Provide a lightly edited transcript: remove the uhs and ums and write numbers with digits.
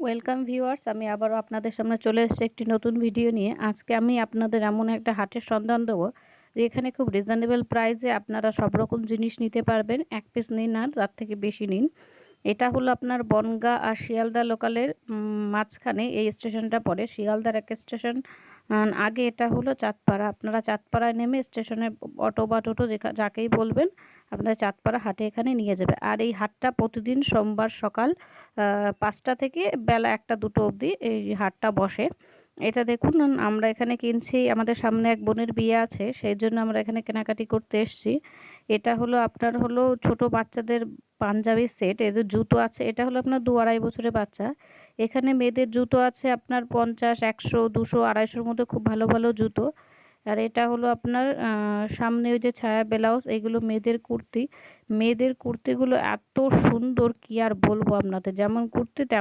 Welcome viewers, আমি আবারও আপনাদের সামনে চলে এসেছি একটি নতুন ভিডিও নিয়ে। আজকে আমি আপনাদের এমন একটা হাটের সন্ধান দেবো যে এখানে খুব রিজনেবল প্রাইসে আপনারা সব রকম জিনিস নিতে পারবেন। এক পিস নিন আর তার থেকে বেশি নিন। এটা হলো আপনার বনগাঁ আর শিয়ালদা লোকালের মাঝখানে এই স্টেশনটা পড়ে। শিয়ালদার এক স্টেশন আগে এটা হলো চাঁদপাড়া। আপনারা চাঁদপাড়ায় নেমে স্টেশনে অটো বা টোটো যাকেই বলবেন আপনারা চাঁদপাড়া হাটে এখানে নিয়ে যাবে। আর এই হাটটা প্রতিদিন সোমবার সকাল ৫টা থেকে বেলা ১টা-২টো অবধি এই হাটটা বসে। এটা দেখুন, আমরা এখানে কিনছি, আমাদের সামনে এক বোনের বিয়ে আছে, সেই জন্য আমরা এখানে কেনাকাটি করতে এসেছি। এটা হলো আপনার হলো ছোট বাচ্চাদের পাঞ্জাবি সেট, এদের জুতো আছে। এটা হলো আপনার ২-২.৫ বছরের বাচ্চা। এখানে মেয়েদের জুতো আছে আপনার ৫০, ১০০, ২০০, ২৫০-র মধ্যে খুব ভালো ভালো জুতো। আর এটা হলো আপনার সামনে ওই যে ছায়া ব্লাউজ, এগুলো মেয়েদের কুর্তি। মেয়েদের কুর্তিগুলো এত সুন্দর কি আর বলবো আপনাদের, যেমন কুর্তি তেমন